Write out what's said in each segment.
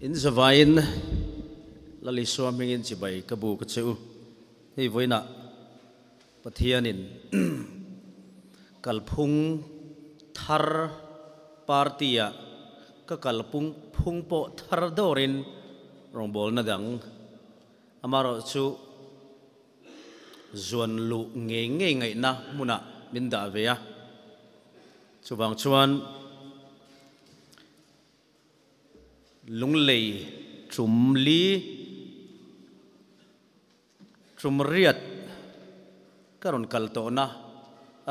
in zavain lali swaming in chibai kabu ka cheu hi voina pathianin kalphung thar partia ka kalpung phung po thar dorin rongbol na dang amaro chu zuan lu nge na muna minda veya chuwang chuan lunglei chumli chumriat karon kalto na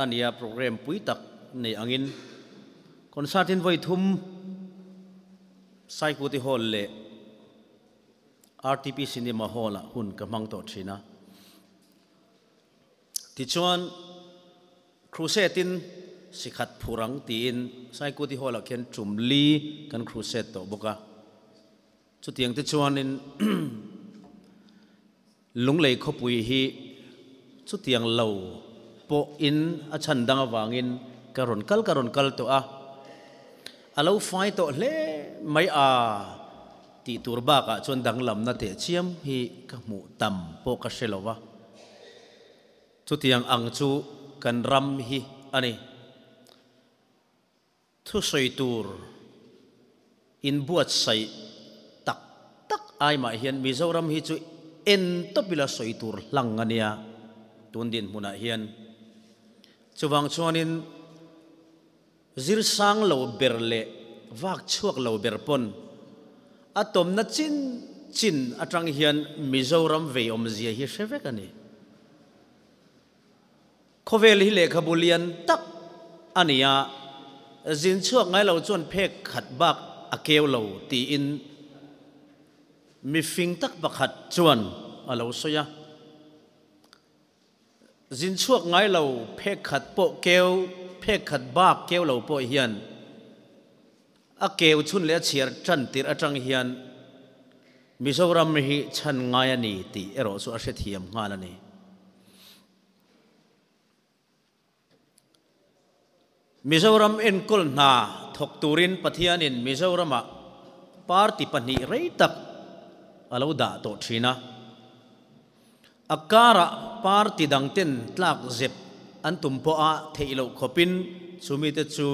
ania program puitak nei angin konsatin voi thum saikuti hall le RTP cinema hall hun kamang to thina ti chuan crusadein sikhat phurang tin saikuti hall khen chumli kan crusade to boka chu tiang te chuan in lunglei khopui hi chu tiang lo po in a chandang awangin karon kal to a alo fai to le mai a ti turba ka chon dang lam na te chiam hi ka mu tam po ka shelowa chu tiang ang chu kan ram hi ani thu soi tur in buat sai tak tak ai ma hian Mizoram hi chu en to pila soi tur lang ania tundin muna hian chuwang chuanin zir sang lo berle wak chuak lo berpon atom na chin atang hian Mizoram ve om zia hi shevek ani khovel hi le khabulian tak ania zin chuak ngai lo chuan phek khat bak akeu lo ti in mi fing tak bakhat chuan alo soya zin chuak ngai lo phek khat po keu phek khat bak keu lo po hian a keu chun le chiar tran tir atang hian Mizoram hi chan ngai ani ti ero su a hre thiam ngal ani Mizoram en kol na thok turin pathianin Mizorama party pani rei tak alo da to thina akara party dangten tlak zep an tumpo a theilo khopin sumite chu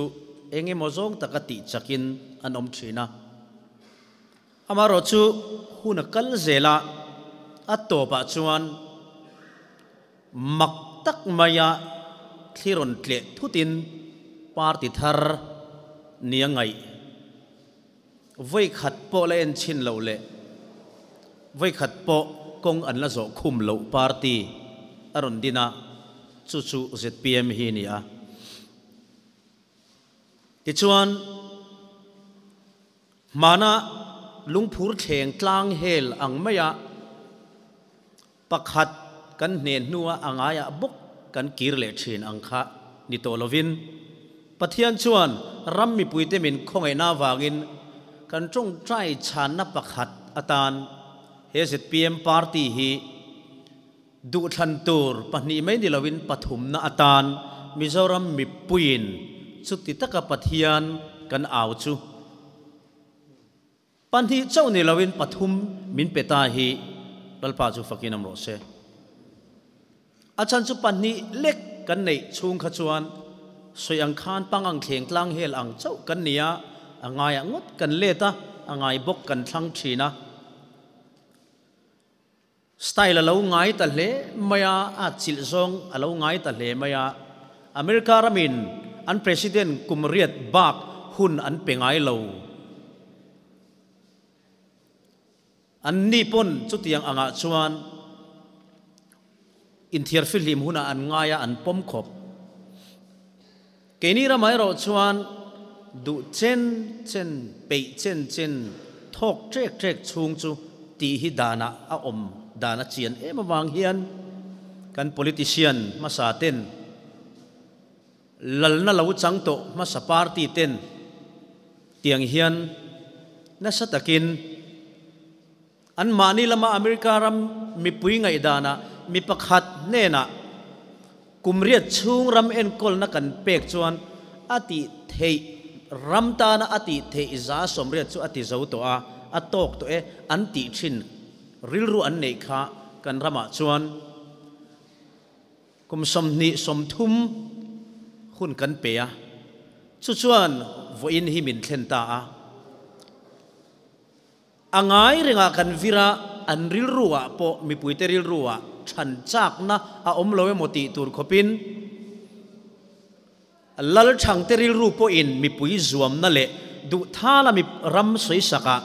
enge mozong takati chakin anom thina amaro chu huna kal zela atto pa chuan mak tak maya thiron tle thutin party thar niangai voi khat po le en chin lo le voi khat po kong an la zo khum lo party aron dina chu ZPM hi ni a ti chuan mana lungphur theng tlang hel ang maya pakhat kan nen nuwa angaya buk kan kirle thin angkha ni to lovin pathian chuan rammi puite min khongai na wangin kan trong trai chan na pakhat atan he ZPM party hi du than tur pani mai ni lovin pathum na atan Mizoram mi puin chuti taka pathian kan aw chu panhi chau ni lovin pathum min peta hi lalpa chu fakinam ro se achan chu panni lek kan nei chung kha chuan soyang khan pangang theng tlang hel ang chau kan nia angai angot kan leta angai bok kan thlang thina style alo ngai ta hle maya a chil zong alo ngai ta hle maya America ramin an president kumriat bak hun an pengai lo an nipon chutiang anga chuan inthiar film huna an ngaya an pom khop keni ramai ro chuan du chen pe chen thok trek chung chu ti hi dana a om dana chian em awang hian kan politician masaten lalna lo chang to masa party ten tiang hian na satakin an mani lama America ram mi pui ngai dana mi pakhat nena kumriat chung ram en kol na kan pek chuan ati thei ramta na ati thei za somriat chu ati zo to a atok to e an ti thin rilru an nei kha kan rama chuan kum som ni som thum hun kan pe a chu chuan voin hi min thlen ta a angai renga kan vira an rilruwa po mi puite rilruwa than chak na a om lowe moti tur khopin lal thang te rilru po in mi pui zuam na le du thala mi ram soi saka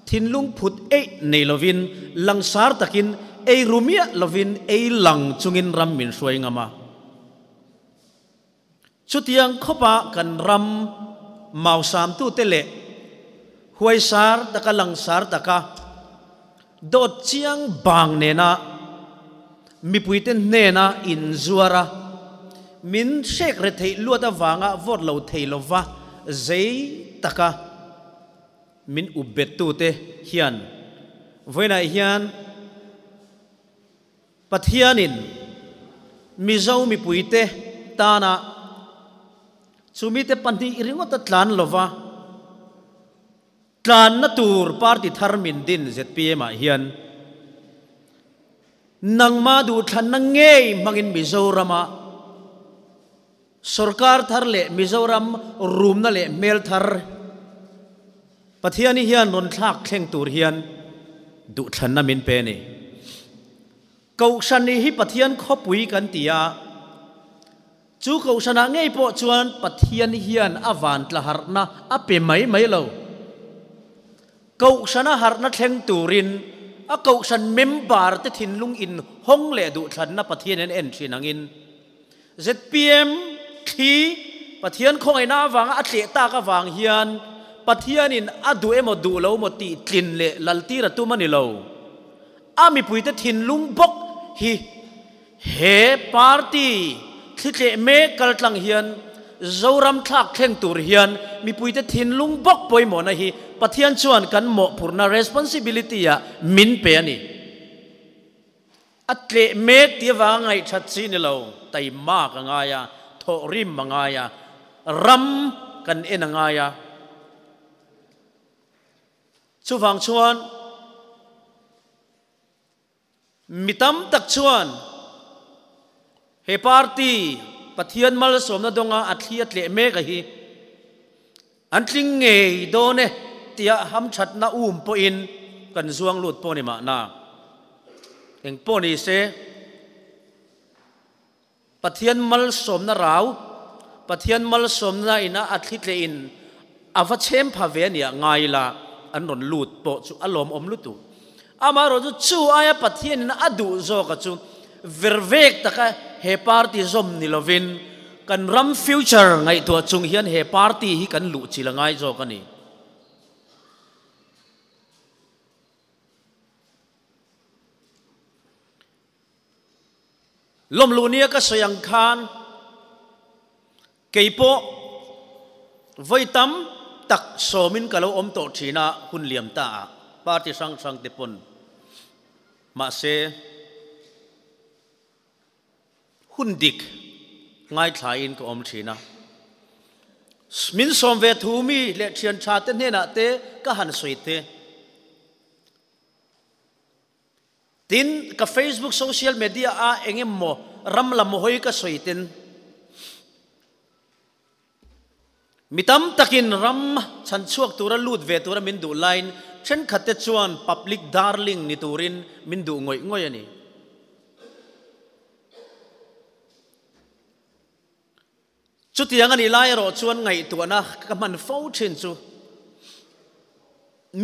thinlung phut e nei lovin langsar takin e rumia lovin e lang chungin ram min suai ngama chutiang khopa kan ram mau sam tu tele huai sar taka langsar taka dot chiang bang nena mi puiten nena in zuara min shek re thei luata wanga vot lo thei lova zei taka min ubet tu te hian voina hian pathianin mizo mi puite tana chumite panti iringota tlan lova tlan na tur party thar min din ZPM a hian nangma du than na ngei mangin Mizorama sarkar thar le Mizoram room na le mel thar pathiani hian ron thak thleng tur hian du than na min pe ni kausan ni hi pathian khopui kan tia chu kausana ngei po chuan pathian hian awan tla harna ape mai mai lo kausana harna thleng turin a kausan member te thinlung in hong le du than na pathian en thinangin ZPM khi pathian khong ai na wanga atle ta ka wang hian pathian in adu emo du lo mo ti tlin le lalti ra tu mani lo ami puite thinlung bok hi he party thile me kaltlang hian zoram thak thleng tur hian mi puite thinlung bok poimo na hi pathian chuan kan mo purna responsibility ya min pe ani atle me tiwa ngai that chi ni lo tai ma ka nga ya tho rim manga ya ram kan en nga ya chu wang chuan mitam tak chuan he party pathian mal somna donga athliat le me ka hi antling nge do ne tia ham that na po in kan zuang lut po ni ma na eng po ni se pathian mal somna raw pathian mal somna ina athlit le in ava chem phave nia ngai la an ron lut po chu alom om lutu amaro chu aya pathian na adu zo ka chu vervek taka he party zom ni lovin kan ram future ngai to chung hian he party hi kan lu chilangai zo ka ni lom lu nia ka soyang khan keipo voitam tak somin kalo om to thina hun liam ta party sang sang tepon ma se hundik ngai thain ko om thina min som ve thumi le thian tha te hena te ka han soite tin ka Facebook social media a engem mo ramlam hoi ka soiten mitam takin ram chan chuak tura lut ve tura min du line chen khate chuan public darling ni turin min du ngoi ngoi ani chutiang ani lai ro chuan ngai tu na ka man fo thin chu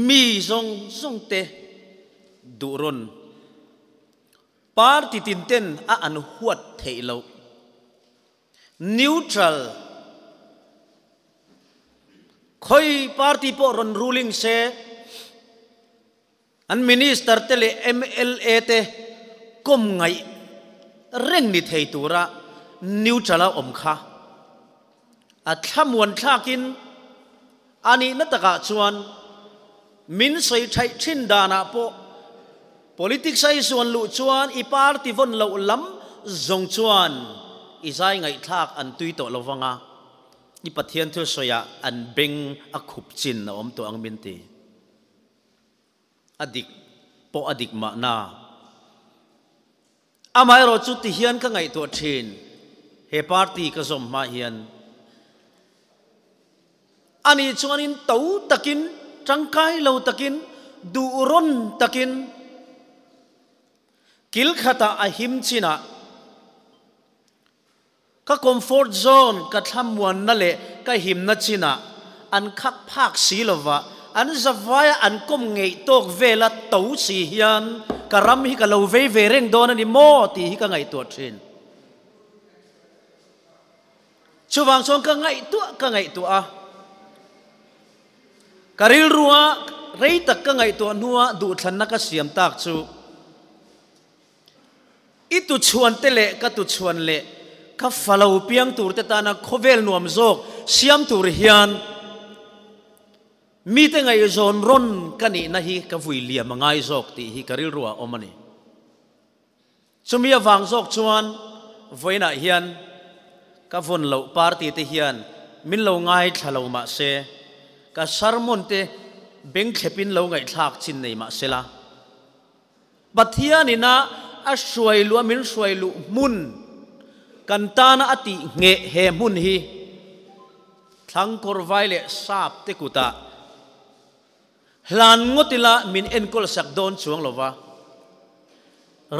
mi zong zong te duron party tin ten a an huat theilo neutral khoi party po ron ruling se an minister tele MLA te kom ngai reng ni thei tura neutral a om kha a thamwan thakin ani nataka chuan min soi thai thin dana po politics ai suan lu chuan I party von lo lam zong chuan izai ngai thak an tui to lowanga I pathian thu soya an beng a khup chin na om to ang min ti adik po adik ma na amai ro chu ti hian ka ngai to thin he party ka zom ma hian ani chuanin to takin tangkai lo takin du ron takin kil khata a him china ka comfort zone ka thamwan na le ka him na china an khak phak si lova an zawaya an kom ngei tok vela to si hian karam hi ka lo ve ve reng don ani mo ti hi ka ngai to thin chuwang chong ka ngai tu a karil ruwa rei tak ka ngai to nuwa du thlan na ka siam tak chu itu chuan tele ka tu chuan le ka follow piang tur te ta na khovel nuam zok siam tur hian mi te ngai zon ron kani na hi ka vui liam ngai zok ti hi karil ruwa omani chumia wang zok chuan voina hian ka von lo party te hian min lo ngai thalo ma se ka sarmon te beng khepin lo ngai thak chin nei ma sela bathian ina a suai lu min suai lu mun kan ta na ati nge he mun hi thang kor vaile sap te kuta hlan ngotila min enkol sak don chuang lova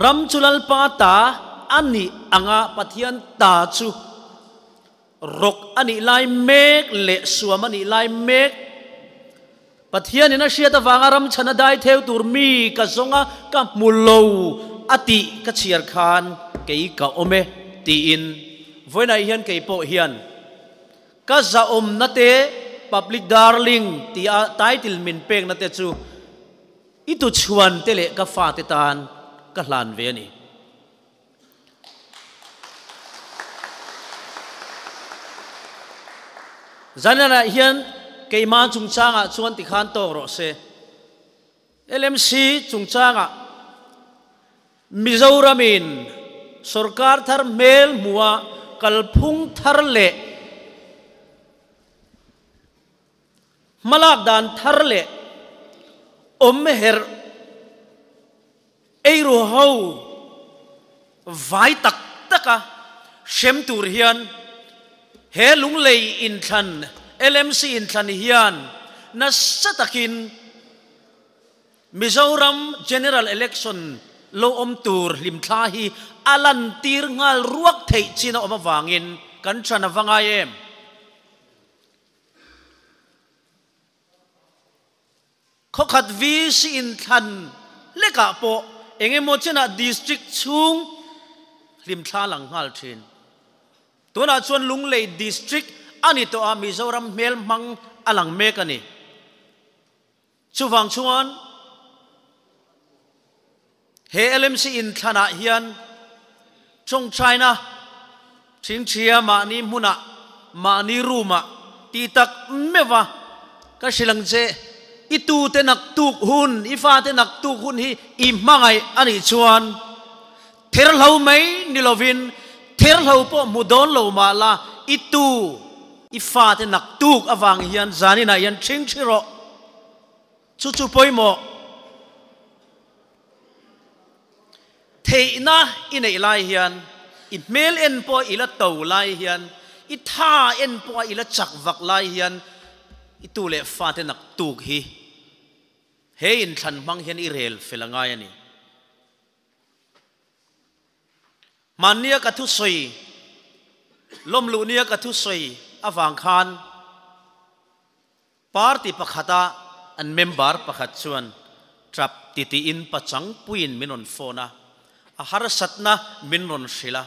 ram chulal pa ta ani anga pathian ta chu rok ani lai mek le suam ani lai mek pathian ina siata wangaram chana dai theu tur mi ka zonga ka mulo ati ka chiar khan kei ka ome ti in voina hian kei po hian ka za nate public darling ti a title min pek nate chu itu chuan tele ka fa te tan ka hlan ve ani zanana hian keima chungchanga chuan ti khan to ro se LMC chungchanga Mizoramin sarkar thar mel muwa kalphung thar le malak dan thar le her eiru ho vai tak taka shem tur hian he lung lei in than LMC in than hian na satakin Mizoram general election lo tur lim thla hi alan tir ngal ruak thei china oma wangin kan chana wanga em khokhat vi si in than leka po enge mo chena district chung lim thla lang ngal thin tuna chuan lunglei district ani to a Mizoram mel mang alang mek ani chuwang chuan he LMC in thana hian trong China thing thia ma ni muna ma ni ruma ti tak mewa ka silang je itu te nak tuk hun ifa te nak tuk hun hi i mangai ani chuan ther lo mai ni lovin ther lo po mudon lo ma la itu ifa te nak tuk awang hian zani na hian thing thiro chu chu poimo thei na inei lai hian i mel en po ila to lai hian i tha en po ila chak vak lai hian i tu le fa te nak tuk hi he in than mang hian i rel felangai ani mania ka thu soi lom lu nia ka thu soi awang khan party pakhata an member pakhat chuan trap titi in pachang puin minon phona ahar satna minron shila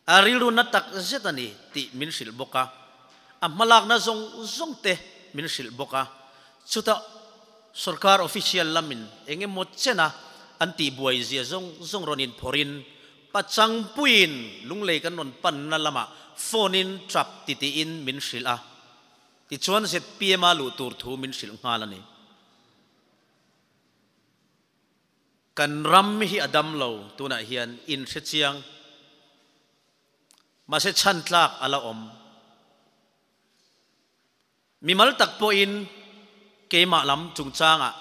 arilu na tak zetani ti min shil boka amalak na zong te min shil boka chuta sarkar official lamin enge mochena anti buai zia zong ronin phorin pachang puin lunglei kan non pan na lama phonin trap titi in min shila ti chuan set pma lu tur thu min shil ngalani kan ram hi adam lo tuna hian in se chiang ma se chan tlak ala om mi mal tak po in ke ma lam chung changa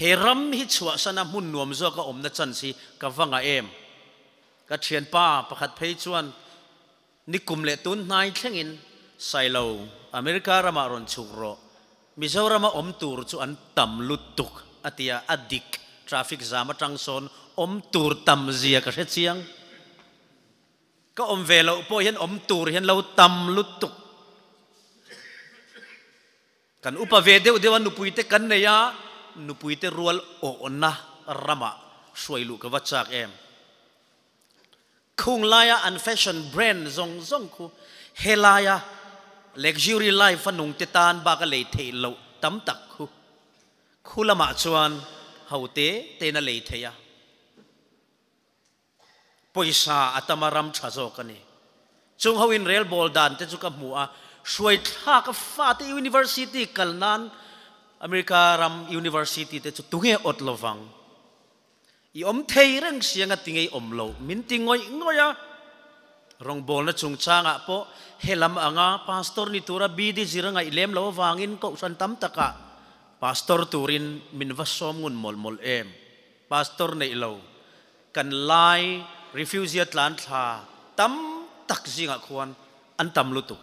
heram hi chua sana mun nuam zo ka om na chan si ka wanga em ka thian pa pakhat phei chuan nikum le tun nai thlengin sailo America rama ron chukro Mizoram om tur chu an tam lutuk atia adik traffic jam atang son om tur tam zia ka hre chiang ka om velo po hian om tur hian lo tam lutuk kan upa ve deuh dewan nupuite kan neya nupuite rual o na rama suailu ka wachak em khung laya an fashion brand zong zong khu helaya luxury life anung tetan ba ka lei thei lo tam tak khu khulama chuan haute te na lei theya poisa atamaram thazo kani chung hawin rail ball dan te chu ka hmu a suai thla ka fa te university kalnan America ram university te chu tunge otlovang i om thei reng sianga tingei om lo min tingoi ngoya rong bol na chung changa po helam anga pastor ni tura bidi ziranga ilem lo wangin ko san tam taka pastor turin min vasom ngun mol mol em pastor nei lo kan lai refugee atlan tha tam tak zinga khuan an tam lutuk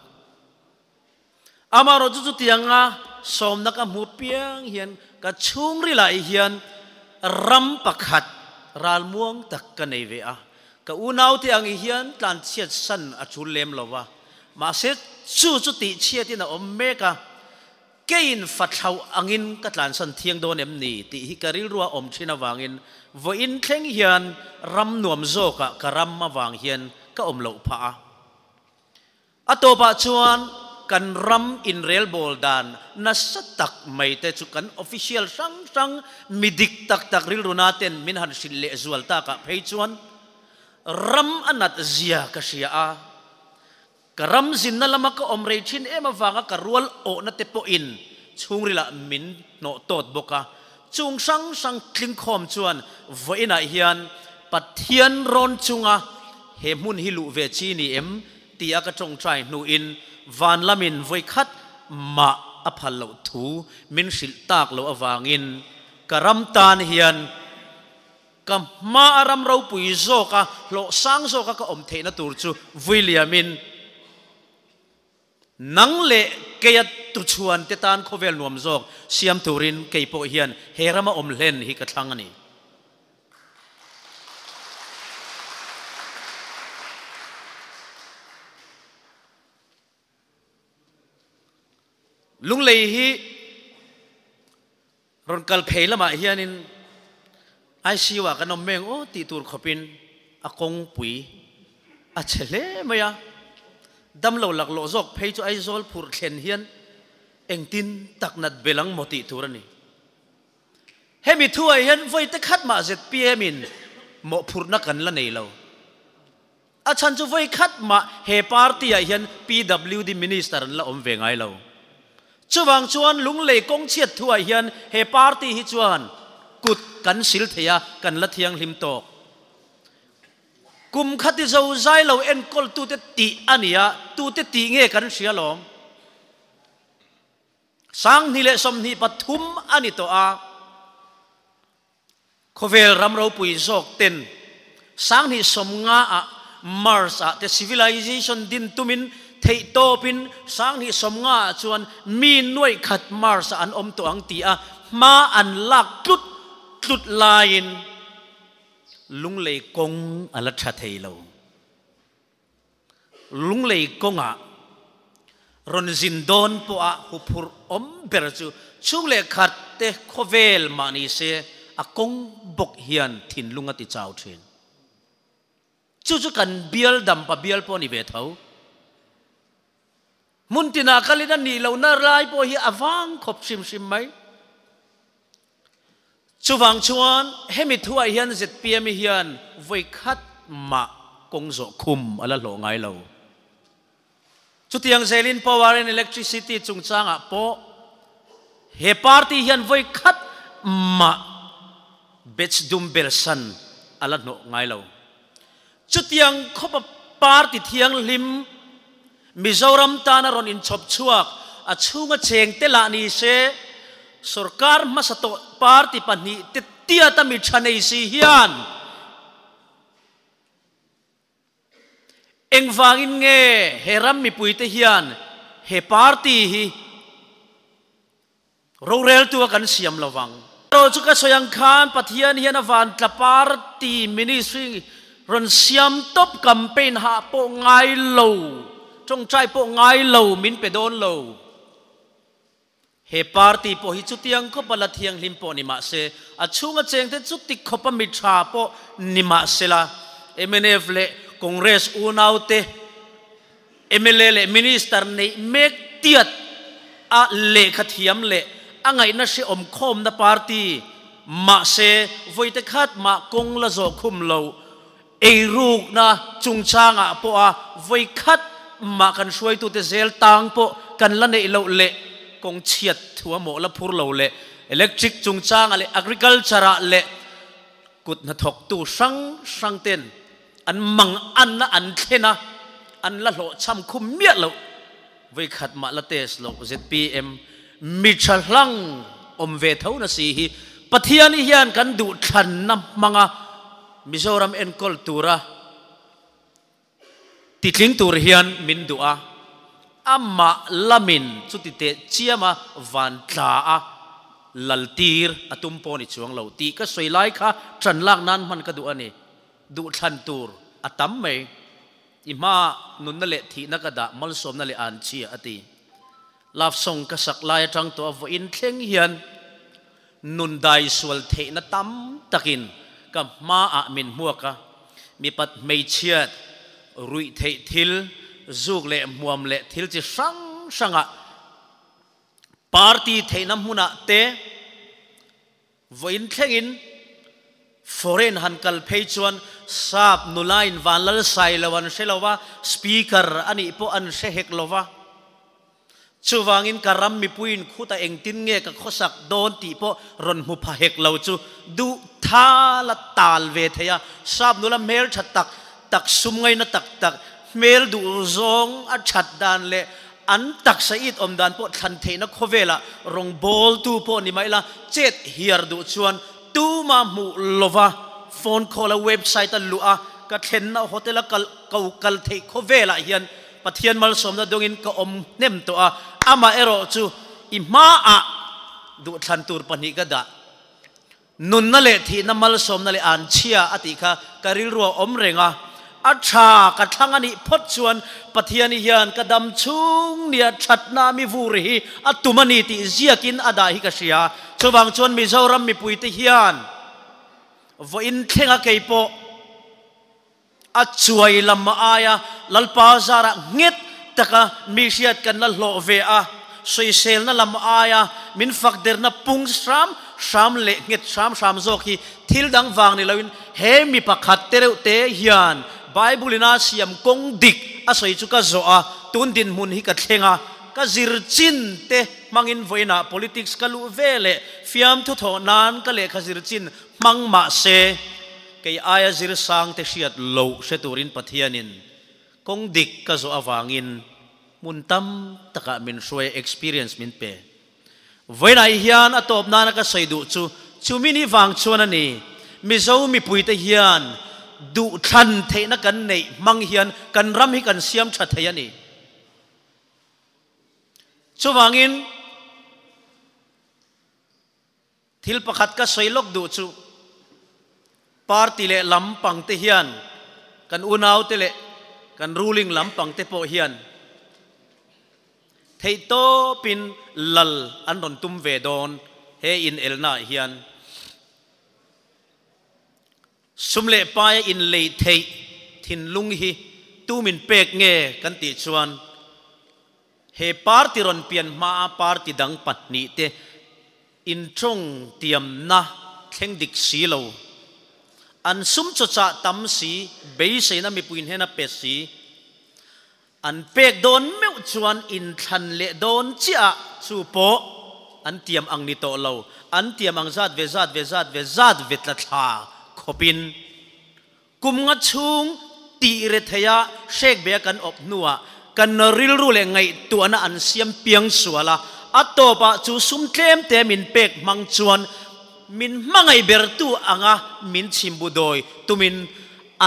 amaro ju tianga som na ka mu piang hian ka chung ri lai hian ram pakhat ral muang tak ka nei ve a ka unau ti ang hian tlan chiat san a chul lem lowa ma se chu ti chiat in a om meka kein fathau angin ka tlan san thiang don em ni ti hi karil ruwa om thina wangin vo in thleng hian ram nuam zo ka karam ma wang hian ka om lo pha atopa chuan kan ram in rail bol dan na satak mai te chu kan official sang sang midik tak tak ril runaten min han sil le zual ta ka phei chuan ram anat zia ka sia a karam zin na lama ka om rei thin ema wanga ka rual o na te po in chungrila min no tot boka chung sang sang tling khom chuan voina hian pathian ron chunga he mun hilu ve chi ni em tia ka chong trai nu in van lamin voi khat ma aphal lo thu min sil tak lo awangin karam tan hian kam ma aram ro pui zo ka lo sang zo ka om the na tur chu Williamin nang le keya tu chuan te tan khovel nuam zok siam turin keipo hian herama om len hi ka thlang ani lung lei hi ron kal pheilama hianin ai siwa kanom meng o ti tur khopin akong pui a chele maya dam lo lak lo zok phei chu ai zol phur thlen hian engtin taknat belang moti turani hemi thuai hian voi te khat ma zet pmin mo phurna kan la nei lo a chan chu voi khat ma he party a hian PWD minister an la om ve ngai lo chuwang chuan lung lei kong chiat thuai hian he party hi chuan kut kan sil theya kan la thiang hlim tok kum khati zo zai lo en kol tu te ti ania tu te ti nge kan sia lom sang ni le som ni pathum ani to a khovel ramro pui zok ten sang ni som nga a Mars a te civilization din tumin thei topin sang ni som nga chuan mi noi khat Mars an om to ang ti a ma an lak tlut lain lung lei kong ala tha thei lo lung lei konga ron zin don po a hupur om ber chu chung le khat te khovel mani se a kong bok hian thin lunga ti chau thin chu kan bial dam pa bial po ni ve thau muntina kalina ni lo na rai po hi awang khop sim sim mai chuwang chuan hemi thuai hian zet pm hian voi khat ma kong zo khum ala lo ngai lo chutiang zelin power and electricity chungchanga po he party hian voi khat ma bech dum belsan ala no ngai lo chutiang khopa party thiang lim Mizoram tana ron in chop chuak a chunga cheng te la ni se sarkar masato party pani tia tami chanei si hian engwangin nge heram mi puite hian he party hi rorel tu kan siam lawang ro chu ka soyang khan pathian hian awan tla party ministry ron siam top campaign ha po ngai lo trong trai po ngai lo min pe don lo he party po hi chu tiang ko pala thiang lim po ni ma se achunga cheng te chu tik khopa mi tha po ni ma se la MNF le congress unaute MLA le minister nei mek tiat a le khathiam le angai na se om khom na party ma se voite khat ma kong la zo khum lo ei ruk na chungchanga po a voi khat ma kan suai tu te zel tang po kan la nei lo le kong chiat thua mo la phur lo le electric chungchanga le agriculture le kut na thok tu sang ten an mang an na an thena an la lo cham khum mia lo voi khat ma la tes lo ZPM mi chalang om ve thau na si hi pathian hian kan du than na manga Mizoram en kultura titling tur hian min dua amma lamin chutite chiama van tla a laltir atum poni chuang lo ti ka soilai kha tran lak nan man ka du ani du than tur atam mai ima nun na le thi na ka da mal som na le an chi ati love song ka sak lai tang to avo in thleng hian nun dai sual the na tam takin ka ma a min muaka mi pat mei chiat rui thei thil zuk le muam le thil chi sanga party theina huna te voin thlengin foreign hankal phei chuan sap nulain vanlal sai lawan selawa speaker ani po an se hek lova chuwangin karam mi puin khuta engtin nge ka khosak don ti po ron mu pha hek lo chu du tha la tal ve theya sap nula mel thatak tak sum ngai na tak mel du zong a that dan le an tak sa it om dan po than theina khovela rong bol tu po ni mai la chet hiar du chuan tu ma mu lova phone call a website a lua ka thlen na hotel a kal thei khovela hian pathian mal som na dongin ka om nem to a ama ero chu ima a du than tur pani ga da nun na le thi na mal som na le an chia ati kha karil ro om renga acha ka thangani phot chuan pathian hian kadam chung nia thatna mi vuri atumani ti ziakin ada hi ka sia chuwang chuan Mizoram mi puite hian vo in thenga keipo achuai lam aya lalpa zara nget taka misiat kan la lo ve a soisel na lam aya min fakder na pung sham le nget sham zoki thil dang wang ni lawin he mi pakhat tereu te hian bible ina siam kong dik a soi chu ka zo a tun din mun hi ka thlenga ka zir chin te mangin voina politics ka lu vele fiam thu tho nan ka le khazir chin mang ma se kay aya zir sang te siat lo se turin pathianin kong dik ka zo awangin muntam taka min soe experience min pe voina hian atop na ka soidu chu chumini wang chuan ani mizo mi puite hian du than theina kan nei mang hian kan ram hi kan siam tha theiani chuwangin thil pakhat ka soilok du chu party le lampang te hian kan unaw te le kan ruling lampang te po hian thei to pin lal an ron tum ve don he in elna hian sumle pai in le thei thin lung hi tu min pek nge kan ti chuan he party ron pian ma party dang patni te in trong tiam na thleng dik si lo an sum cho cha tam si be se na mi puin hena pe si an pek don meu chuan in than le don chia chu po an tiam ang ni to lo an tiam ang zat ve tla tha khopin kum nga chung ti re theya shek be kan op nuwa kan ril ru le ngai tu ana an siam piang suala atopa chu sum tlem te min pek mang chuan min mangai bertu anga min chimbudoi tumin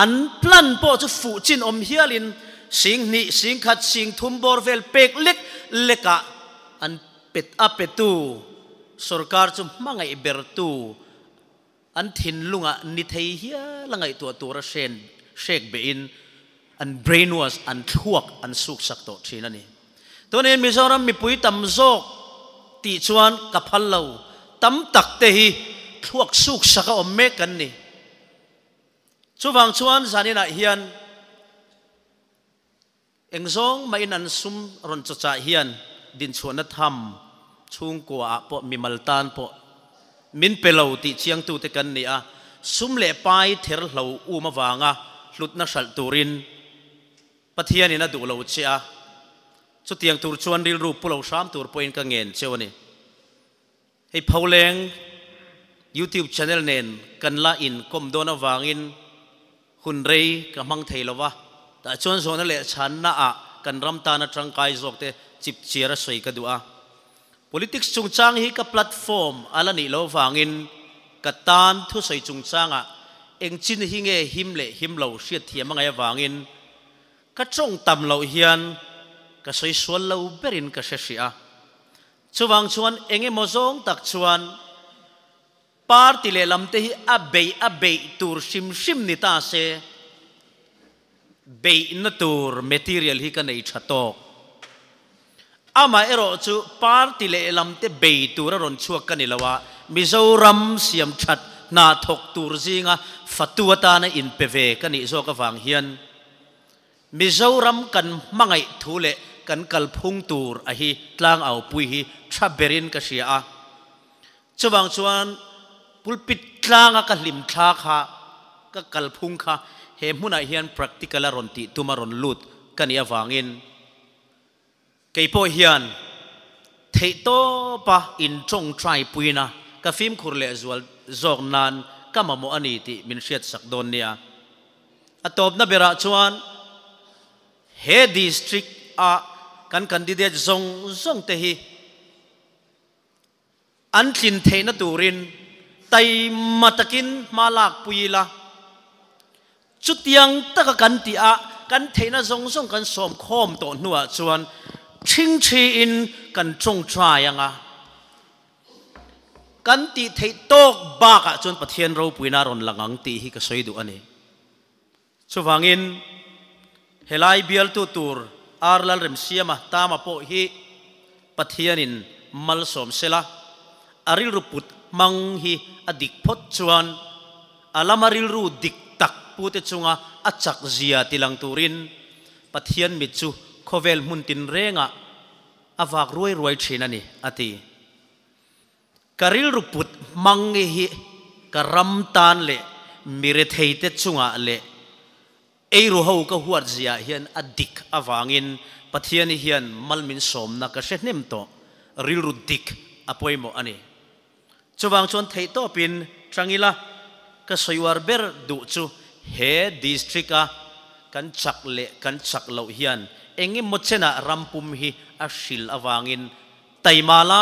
an plan po chu fu chin om hialin sing ni sing khat sing thum bor vel pek lek leka an pet apetu sarkar chu mangai bertu an thin lunga ni thei hia langai tu tura shen shek be in an brainwash an thuak an suk sak to thina ni tonen Mizoram mi pui tam zok ti chuan ka phal lo tam tak te hi thuak suk saka om me kan ni chuwang chuan zanina hian engzong mai an sum ron chacha hian din chuan na tham chung kwa po mi maltan po min pelo ti chiang tu te kan ni a sum le pai ther hlo u ma wanga hlut na sal turin pathian ina du lo chia chu tiang tur chuan ril ru pulo sam tur point ka ngen chewani hei phauleng YouTube channel nen kan la in kom dona wangin hun rei ka mang theilowa ta chuan zona le chan na a kan ram ta na tangkai zok te chip chira soi ka dua politics chung chang hi ka platform ala ni lo wangin ka tan thu soi chung changa eng chin hi nge him le him lo hriat thiam angai wangin ka chong tam lo hian ka soi sual lo berin ka sheshia chuwang chuan enge mozong tak chuan party le lamte hi abei tur sim ni ta se bei na tur material hi ka nei thatok ama ero chu party le lamte bei tur ron chuak kanilawa Mizoram siam that na thok tur zinga fatuata na in peve kani zo ka wang hian Mizoram kan mangai thule kan kalphung tur a hi tlang au pui hi thaberin ka sia a chuwang chuan pulpit tlanga ka hlim thla kha ka kalphung kha he hmuna hian practical a ron ti tumaron lut kani awangin keipo hian theito pa in chong trai puina ka film khurle zual zok nan kamamo ani ti min hriat sak don nia atop na bera chuan he district a kan candidate zong te hi an thlin theina turin tai matakin malak puila chutiang taka kan ti a kan theina zong kan som khom to nuwa chuan thing thi in kan chong try anga kan ti thei tok ba ka chun pathian ro puina ron langang ti hi ka soidu ani chuwangin helai bial tu tur arlal rem siama tama po hi pathianin mal som sela aril ruput mang hi adik phot chuan alamaril ru dik tak pute chunga achak zia tilang turin pathian michu khovel muntin renga awak ruai thinani ati karil ruput mang hi karam tan le mire theite chunga le eiru ho ka huat zia hian adik awangin pathian hian malmin somna ka hrenem to ril ru dik apoimo ani chuwang chuan thei to pin trangila ka soiwar ber du chu he district a kan chak lo hian engi mochena rampum hi a shil awangin taimala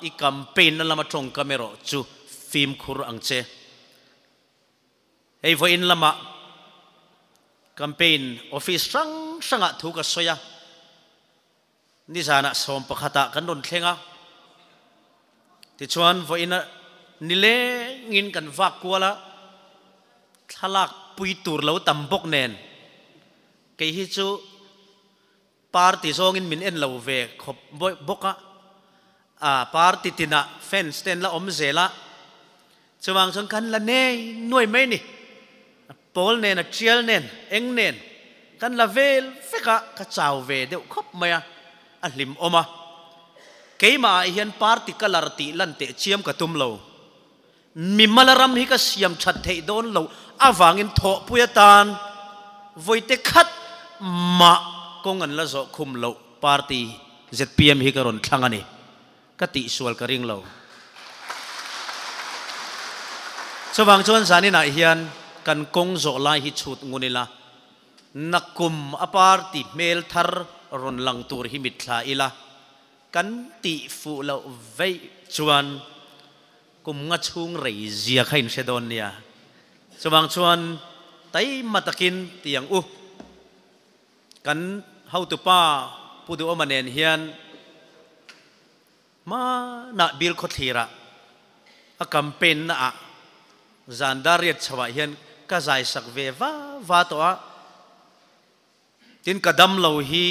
I campaign na lama tong kamero chu film khur angche ei voin lama campaign office sanga thuka soya ni jana som pakhata kan don thlenga ti chuan voina nile ngin kan vak kuala thalak pui tur lo tambok nen ke hi chu party zongin min en lo ve khop boka party tina fence ten la omzela chuwang chon kan la nei noi mai ni pol nen a trial nen eng nen kan la vel feka ka chaw ve deuh khop maya a hlim oma keima hian party kalarti lante chiam ka tum lo mi malaram hi ka siam that thei don lo awangin tho puyatan voite khat ma kongan la zo khum lo party ZPM hi ka ron thlangani kati sual ka ring lo chuwang chuan zanina hian kan kong zo lai hi chut ngunila nakum a party mel thar ron lang tur hi mitthla ila กันติฟูเราไว้ชวนกุมงัดชุงไรเจียขันเชดอนเนี่ยสว่างชวนไต่มาตะกินเตียงกันเฮาตุป้าผู้ดูมันเนียนเฮียนมาหน้าบิลคทีระอากัมเป็นน่ะจันดารีชวะเฮียนก็ใจสักเววาตัวจินกระดำเหล่าฮี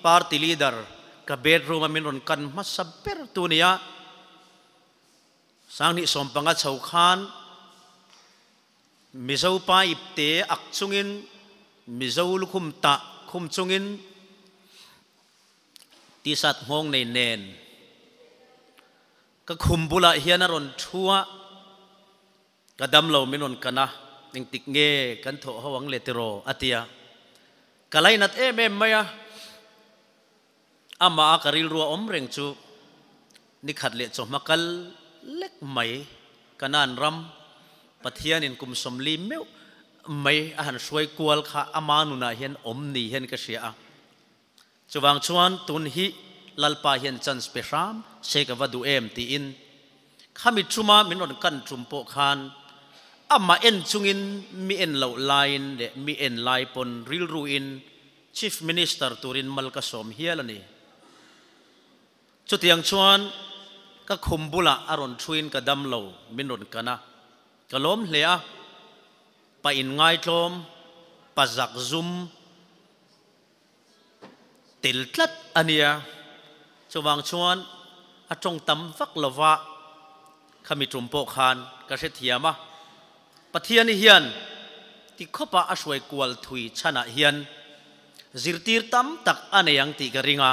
ปาร์ตี้ลีดเดอร์กับเบดรูมมินรอนกันมาสับเปิดตัวเนี้ยสังนิสมปังกัดชาวขานมิเจ้าป้าอิบเตะอักจุงินมิเจ้าลุคุมตะคุมจุงินที่สัตว์ห้องในเนนก็คุมบุละเฮียนรอนชัวกระดำเหล่ามินรอนกันนะยังติดเงยกันโถหวังเลติโรอติยากะไลนัดเอเมมไหมอะอามาการิลรัวอมเร่งจูนิขัดเละจอมากัลเล็กไหมกันนันรำปัทยานินกุมสมลีเมวไม่อาหารช่วยกวลข้าอามานุนาเห็นอมนี่เห็นกษีอาจวางชวนตุนฮิลัลปาเห็นจันสเปรามเชกวัดูเอ็มตีอินข้ามิจุมามินรอนกันจุมโปคานอามาเอ็นจุงินมีเอ็นเหล่าไลน์เดมีเอ็นไลน์ปนริลรูอิน Chief Minister ตูรินมัลกสมเฮียลนี่จุดยังชวนก็คุมบุละอารอนชวินกับดำเหล่ามินรอนกันนะกล้มเลียไปอินไงจอมปัจจักซุมติลทัดอันเนี้ยจวางชวนอาจงตำฟักละวะขมิจุมโปคานกษตรเทียมะปะเทียนเฮียนที่ข้าพาช่วยกวลถุยชนะเฮียนจิรตีร์ตั้มตักอันยังติกริงะ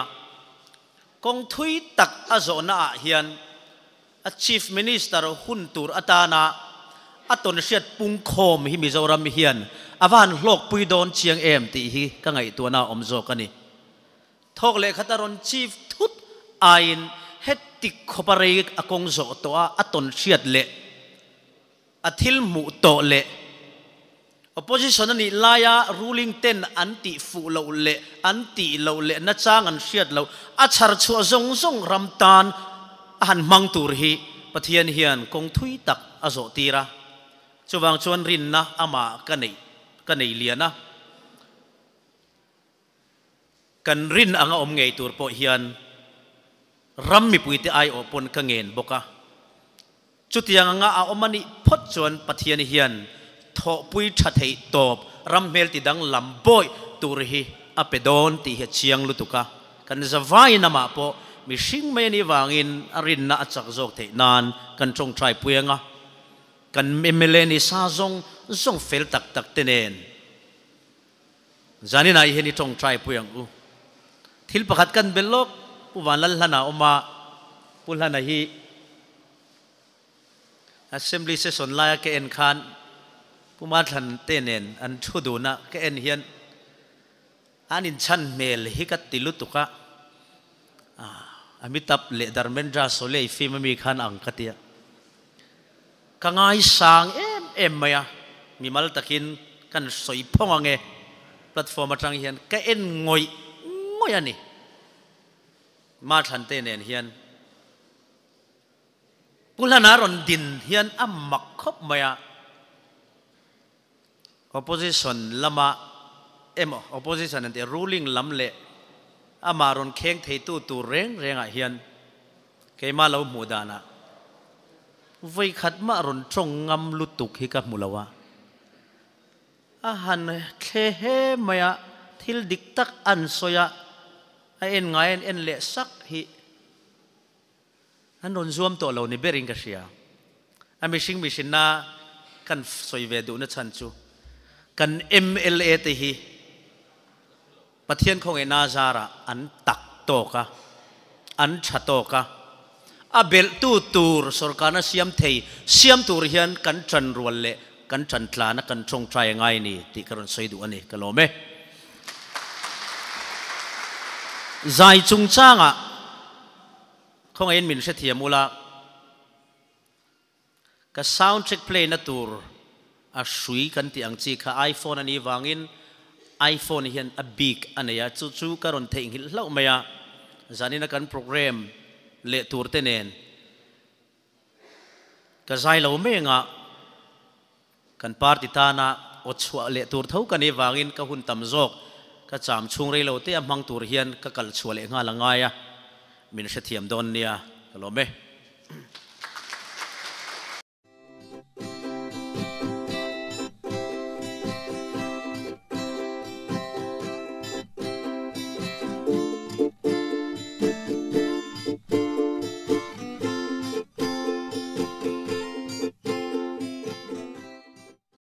กงถุยตักอาโจนาเฮียนChief Minister หุ่นตูร์อัตานาอัตนเชียดปุงโคมฮิมิโซรัมเฮียนอวันโลกปุยโดนเชียงเอ็มตีฮีก็ไงตัวน่าอมโซกันนี่ทอกเลขัตรอน Chief ทุดไอน์เฮติคอปารีกอากงโซตัวอัตนเชียดเละอธิลมุโตเละ opposition นี่ลายา ruling เต็นอันติฟูเลวเละอันติเลวเละนัดจ้างอันเชียดเลวอัชาร์ชัวซงรำตานหันมังตูร์ฮีปะเทียนเฮียนคงทุยตักอโศตีระจวางชวนรินนะอามากันเลียนะกันรินอ่างอมเงยตูร์ปอเฮียนรัมมีปุยติไอโอปนกังเงินบกะจุดยังอ่างอมนี่พดชวนปะเทียนเฮียนทอปุยชัดให้ตบรัมเมลติดังลำบอยตูร์ฮีอเปดอนติเหเชียงลุตุกะกันจะวายนามาปอมิชิงเมนี่วางอินอรินนาจักโจกเทนานกันจงใจปุยงะกันเอเมเลนิซาซงเฟลตักเตเนนจานินายเฮนิจงใจปุยงอูทิลประคัดกันเบลลกผู้วันลัลลานาอมาผู้ลานาฮี Assembly session ลายแกเอ็นคานผู้มาทันเตเนนอันชุดูนะแกเอ็นเฮียนอันอินชันเมลฮิกัตติลุตุกะอามิตับเลดาร์เมนดราโซเลฟิมมีขันอังคติยากังไงสังเอ็มไหมอะมีมาลตะกินกันสอยพงเงแพลตฟอร์มทางเฮียนก็เอ็นงอยอันนี้มาทันเตเนนเฮียนปุลานารอนดินเฮียนอัมมักคบไหมอะ opposition ลำมาopposition นั่นเอง ruling ลำเละอามารอนเข่งเทตูตูเร่งอ่ะเฮียนเคยมาเราหมู่ดานะไว้ขัดมารอนจงงำลุตุกฮิกับมุลาวะอาหารเคเฮมายะทิลดิกตักอันโซยะเอ็นไงเอ็นเละสักฮิอันรอนรวมตัวเราในเบริงกัสยาอามิชินนากันสวยเวดูนัชันจูกัน MLA ติฮีปะเทียนของเอนาซาระอันตักโตกะอันชัดโตกะอาเบลตูร์สุรการนั้นเสียมตูร์เฮียนกันจันรวนเละกันจันทลานะกันชงใจไงนี่ที่กระนั้นสวยดูอันนี้กันโลเมใจจุงจ้างอ่ะของเอ็นมินเสถียรมูลก็ sound check play นะตูร์อาสุยกันที่อังจีค่ะ iPhone อันนี้วางอินiPhone เห็นa big อันนี้จู่ๆก็รอนเทงหินเล่าไม่อะ zanina kan program le tur tenen ka zai lo me nga kan party tana ochwa le tur thau kan ewangin ka hun tam jok ka cham chung rei lo te amang tur hian ka kal chhuale nga langaya min hrethiam don nia kalome